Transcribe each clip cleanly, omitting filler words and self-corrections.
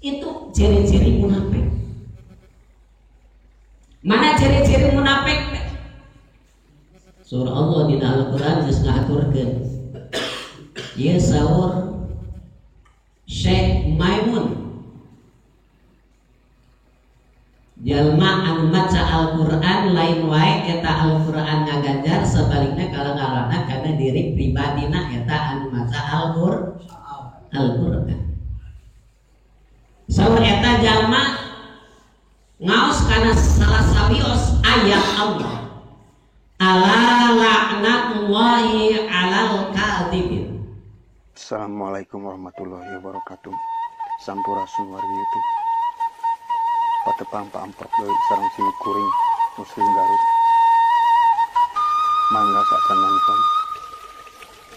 Itu ciri-ciri munafik. Mana ciri-ciri munafik? Surah Allah di dalam Al-Quran geus ngaturkeun. Ieu saur Syekh Maimun, jalma anu maca Al-Qur'an lain wae eta Al-Qur'an ngaganjar, sebaliknya kalau ngarana karena diri pribadina eta anu maca Al-Qur'an. Saur eta jalma ngaos kana salah sabios ayat Allah. Ala la'natullahi 'alal kadhibin. Assalamualaikum warahmatullahi wabarakatuh. Sampurasun wargi patepang paampok deui sareng si kuring muslim Garut. Mangga sakan nonton,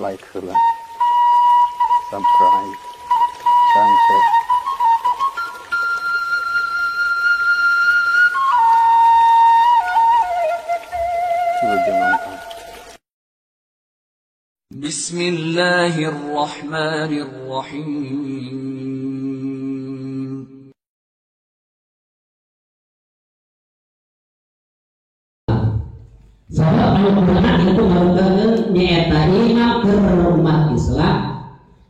like heula, subscribe, sareng share. Bismillahirrahmanirrahim. Sahabat Al-Qur'an itu merupakan nyaeta imam umat Islam.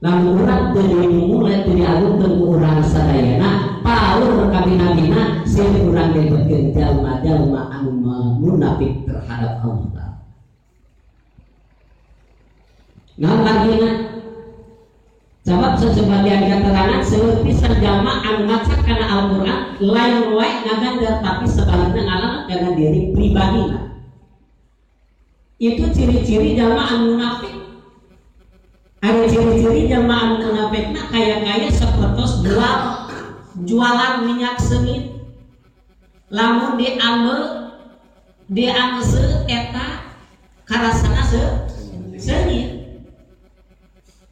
Lamun urang teu dimulai teu diagungkeun ku urang sadayana, paur kabina-bina sieun urang dibetkeun jalma-jalma anu munafik terhadap Allah. Naon artinya? Jawab sebagian keterangan seueur pisan jalma anu maca kana Al-Qur'an lain wae ngaganjar, tapi sebaliknya ngaranna kana diri pribadina. Itu ciri-ciri jalma anu munafik. Ada ciri-ciri jalma anu munafikna kaya-kaya sapertos jualan minyak sengit. Lamun diangse eta karasana sengit.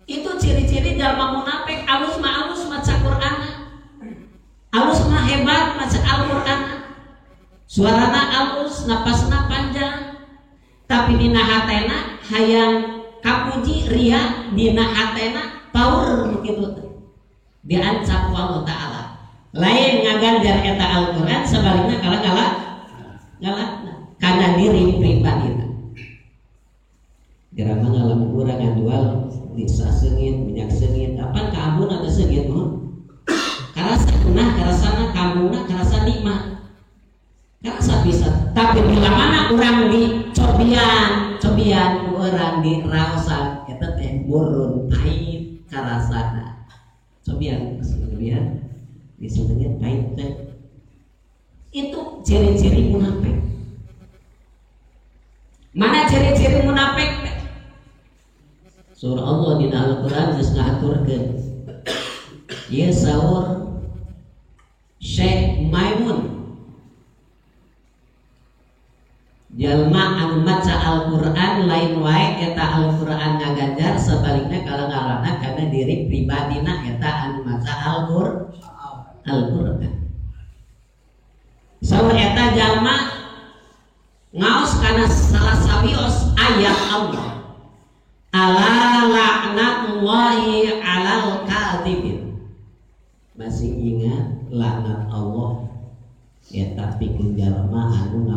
Itu ciri-ciri jalma munafik. Alus mah maca Qur'an, alus mah hebat maca Al-Qur'an, suarana alus, napasna panjang, tapi dina hatena hayang kapuji ria, dina hatena power begitu diancam Allah Ta'ala. Lain ngaganjar eta Al-Qur'an, sebaliknya galak karena diri pribadina. Gerama ngalamun urang ngajual bisa sengit, minyak sengit, apa kabun atau sengit mohon? Karasa punah, karasana kabuna, karasa nikmat, karasa bisa. Tapi bila mana orang di cobian orang di raosan, kita teh burun pahit karasana. Cobian di sengit pahit teh. Itu ciri-ciri munafik. Mana ciri-ciri munafik? Surah Allah di dalam Al-Quran geus ngaturkeun. Ieu saur Syekh Maimun, jalma anu maca Al-Qur'an lain wae eta Al-Qur'an ngaganjar, sebaliknya kalau ngaranna karena diri pribadina eta anu maca Al-Qur'an. Saur eta jalma ngaos kana salah sabios ayat Allah. Ala la'natullahi 'alal kadhibin. Masih ingat laknat Allah eta pikeun jalma anu